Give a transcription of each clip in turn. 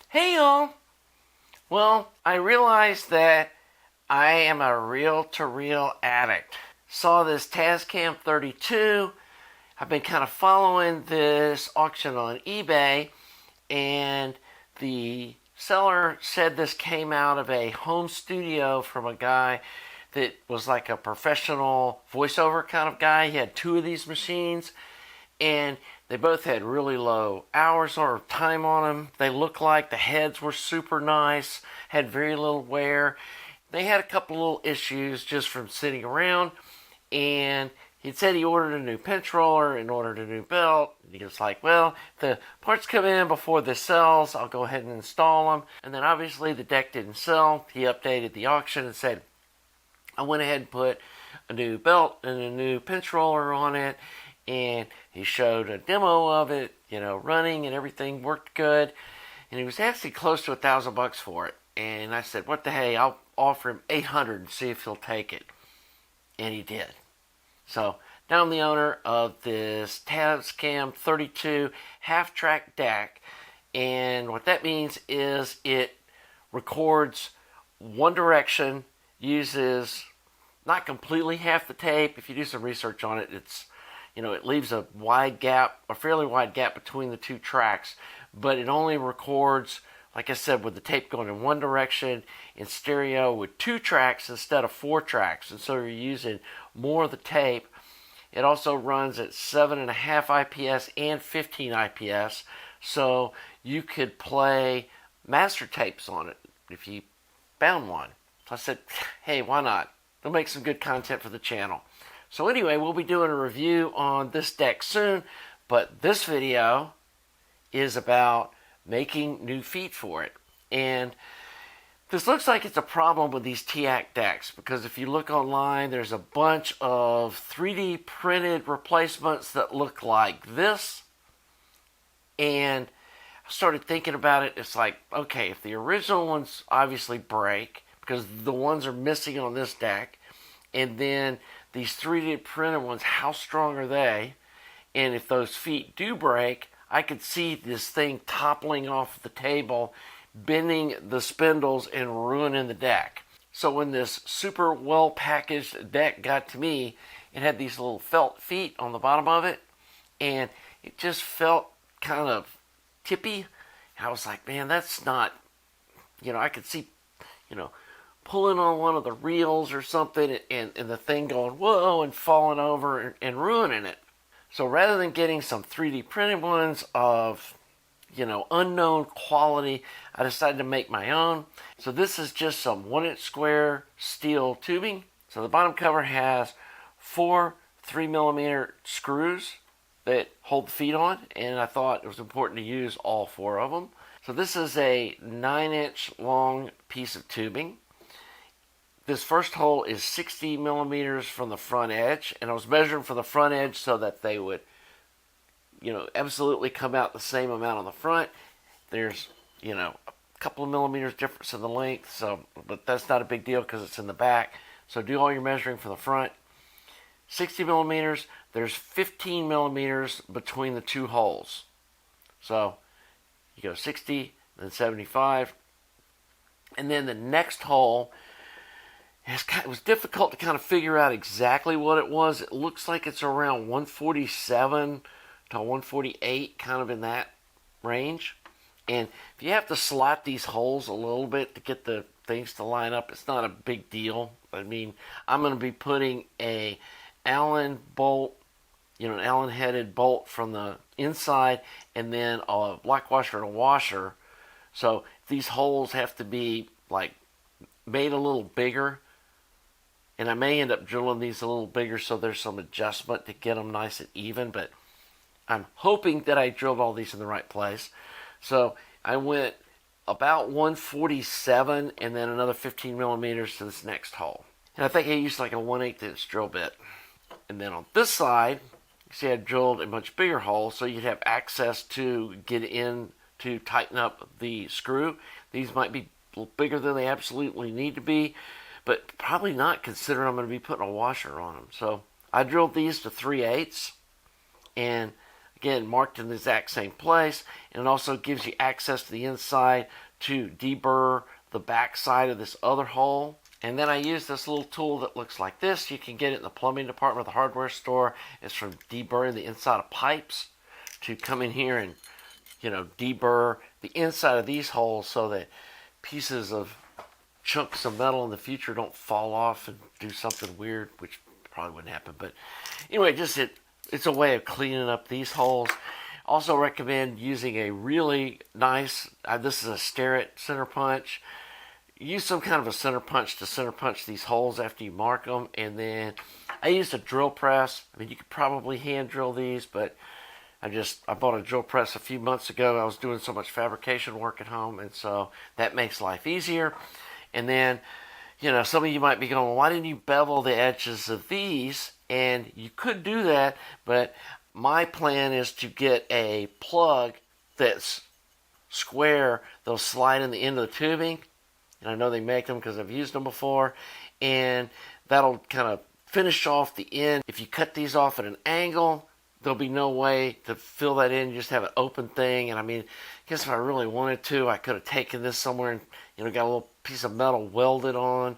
Hey y'all! Well, I realized that I am a reel-to-reel addict. Saw this Tascam 32. I've been kind of following this auction on eBay, and the seller said this came out of a home studio from a guy that was like a professional voiceover kind of guy. He had two of these machines, and they both had really low hours or time on them. They looked like the heads were super nice, had very little wear. They had a couple little issues just from sitting around, and he said he ordered a new pinch roller and ordered a new belt. He was like, well, the parts come in before this sells. I'll go ahead and install them. And then obviously the deck didn't sell. He updated the auction and said, I went ahead and put a new belt and a new pinch roller on it. And he showed a demo of it, running, and everything worked good. And he was actually close to $1,000 for it. And I said, what the hey, I'll offer him $800 and see if he'll take it. And he did. So now I'm the owner of this Tascam 32 half-track DAC, and what that means is it records one direction, uses not completely half the tape. If you do some research on it, it leaves a fairly wide gap between the two tracks, but it only records, like I said, with the tape going in one direction in stereo with two tracks instead of four tracks. And so you're using more of the tape. It also runs at 7.5 IPS and 15 IPS. So you could play master tapes on it if you found one. So I said, hey, why not? It'll make some good content for the channel. So anyway, we'll be doing a review on this deck soon. But this video is about making new feet for it. And this looks like it's a problem with these Teac decks, because if you look online, there's a bunch of 3D printed replacements that look like this. And I started thinking about it. It's like, okay, if the original ones obviously break, because the ones are missing on this deck, and then these 3D printed ones, how strong are they? And if those feet do break, I could see this thing toppling off the table, bending the spindles and ruining the deck. So when this super well packaged deck got to me, it had these little felt feet on the bottom of it, and it just felt kind of tippy. And I was like, man, that's not, I could see, pulling on one of the reels or something, and the thing going whoa and falling over and ruining it. So rather than getting some 3D printed ones of unknown quality, I decided to make my own. So this is just some 1-inch square steel tubing. So the bottom cover has 4 3mm screws that hold the feet on, and I thought it was important to use all 4 of them. So this is a 9-inch long piece of tubing. This first hole is 60 millimeters from the front edge, and I was measuring from the front edge so that they would absolutely come out the same amount on the front. There's, a couple of millimeters difference in the length, but that's not a big deal because it's in the back. So do all your measuring from the front. 60 millimeters, there's 15 millimeters between the two holes. So you go 60, then 75. And then the next hole, it was difficult to kind of figure out exactly what it was. It looks like it's around 147 to 148, kind of in that range. And if you have to slot these holes a little bit to get the things to line up, it's not a big deal. I mean, I'm going to be putting a Allen bolt, an Allen headed bolt from the inside, and then a black washer and a washer. So these holes have to be like made a little bigger. And I may end up drilling these a little bigger so there's some adjustment to get them nice and even, but I'm hoping that I drilled all these in the right place. So I went about 147 and then another 15 millimeters to this next hole. And I think I used like a 1/8 inch drill bit. And then on this side, you see I drilled a much bigger hole so you'd have access to get in to tighten up the screw. These might be a little bigger than they absolutely need to be, but probably not, considering I'm going to be putting a washer on them. So I drilled these to 3/8, and again, marked in the exact same place, and it also gives you access to the inside to deburr the back side of this other hole. And then I use this little tool that looks like this. You can get it in the plumbing department of the hardware store. It's from deburring the inside of pipes, to come in here and, deburr the inside of these holes so that pieces of chunks of metal in the future don't fall off and do something weird, which probably wouldn't happen. But anyway, it's a way of cleaning up these holes. Also recommend using a really nice, this is a Starrett center punch. Use some kind of a center punch to center punch these holes after you mark them. And then I used a drill press. I mean, you could probably hand drill these, but I bought a drill press a few months ago. I was doing so much fabrication work at home, and so that makes life easier. And then, some of you might be going, well, why didn't you bevel the edges of these? And you could do that, but my plan is to get a plug that's square that'll slide in the end of the tubing. And I know they make them because I've used them before. And that'll kind of finish off the end. If you cut these off at an angle, there'll be no way to fill that in. You just have an open thing. And I mean, I guess if I really wanted to, I could have taken this somewhere and, got a little piece of metal welded on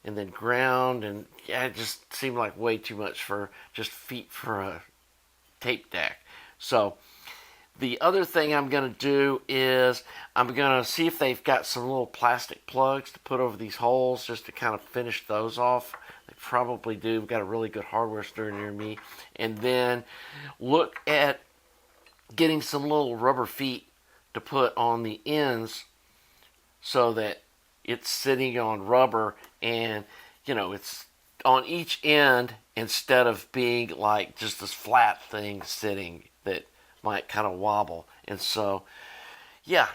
and then ground. And yeah, it just seemed like way too much for just feet for a tape deck. So the other thing I'm going to do is I'm going to see if they've got some little plastic plugs to put over these holes just to kind of finish those off. They probably do. We've got a really good hardware store near me. And then look at getting some little rubber feet to put on the ends so that it's sitting on rubber and, it's on each end instead of being like just this flat thing sitting that might kind of wobble. And so, yeah,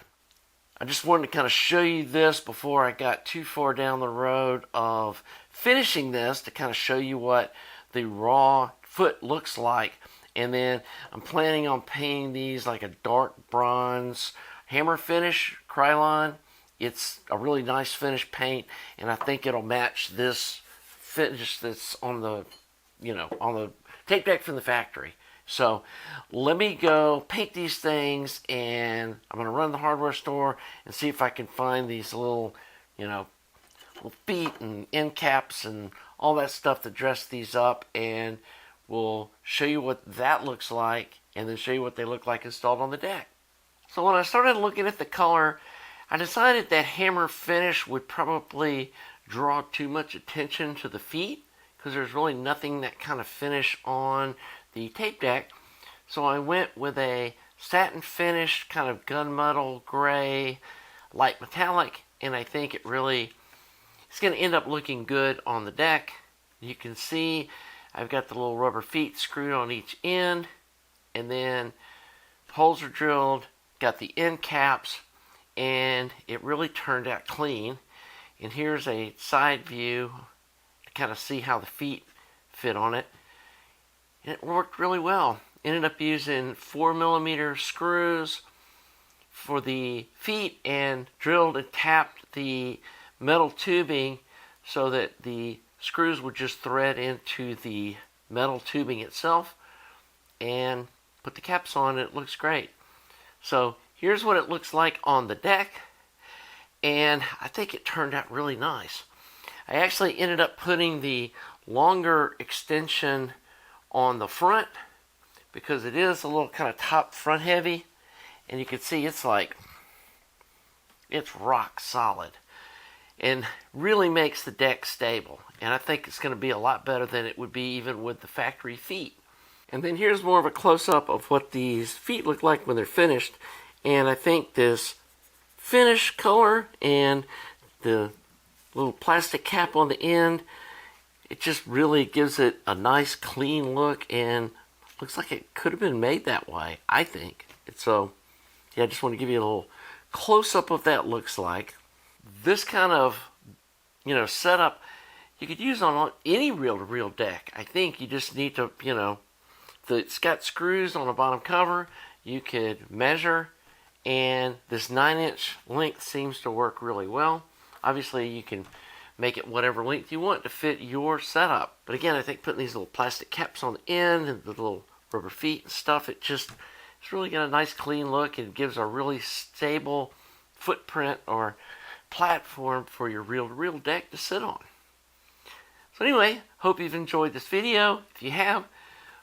I just wanted to kind of show you this before I got too far down the road of finishing this, to kind of show you what the raw foot looks like. And then I'm planning on painting these like a dark bronze hammer finish, Krylon. It's a really nice finish paint, and I think it'll match this finish that's on the, on the tape deck from the factory. So let me go paint these things, and I'm going to run to the hardware store and see if I can find these little, little feet and end caps and all that stuff to dress these up, and we'll show you what that looks like, and then show you what they look like installed on the deck. So when I started looking at the color, I decided that hammer finish would probably draw too much attention to the feet, because there's really nothing that kind of finish on the tape deck. So I went with a satin finish, kind of gunmetal gray, light metallic, and I think it's going to end up looking good on the deck. You can see I've got the little rubber feet screwed on each end, and then holes are drilled, got the end caps, and it really turned out clean. And here's a side view to kind of see how the feet fit on it. And it worked really well. Ended up using 4mm screws for the feet, and drilled and tapped the metal tubing so that the screws would just thread into the metal tubing itself, and put the caps on. It looks great. So here's what it looks like on the deck, and I think it turned out really nice. I actually ended up putting the longer extension on the front because it is a little kind of top front heavy, and you can see it's rock solid and really makes the deck stable. And I think it's going to be a lot better than it would be even with the factory feet. And then here's more of a close-up of what these feet look like when they're finished. And I think this finish color and the little plastic cap on the end, it just really gives it a nice clean look, and looks like it could have been made that way, I think. So, yeah, I just want to give you a little close-up of that looks like. This kind of, setup you could use on any reel-to-reel deck. I think you just need to, it's got screws on the bottom cover. You could measure, and this 9-inch length seems to work really well. Obviously, you can make it whatever length you want to fit your setup. But again, I think putting these little plastic caps on the end and the little rubber feet and stuff, it just It's really got a nice clean look and gives a really stable footprint or platform for your reel-to-reel deck to sit on. So anyway, hope you've enjoyed this video. If you have,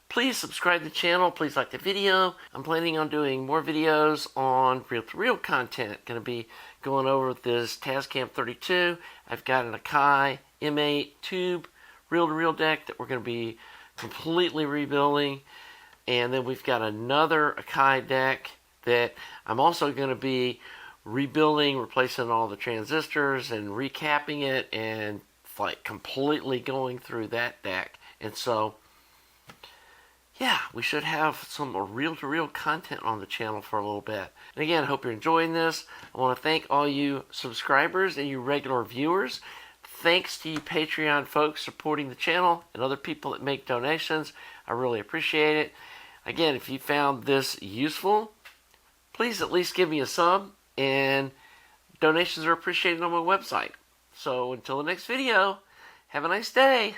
please subscribe to the channel. Please like the video. I'm planning on doing more videos on reel-to-reel content. Going to be going over this Tascam 32. I've got an Akai M8 tube reel-to-reel deck that we're going to be completely rebuilding. And then we've got another Akai deck that I'm also going to be rebuilding, replacing all the transistors and recapping it and like completely going through that deck. And so yeah, we should have some reel-to-reel content on the channel for a little bit. And again, I hope you're enjoying this. I want to thank all you subscribers and you regular viewers. Thanks to you Patreon folks supporting the channel and other people that make donations. I really appreciate it. Again, if you found this useful, please at least give me a sub, and donations are appreciated on my website. So until the next video, have a nice day.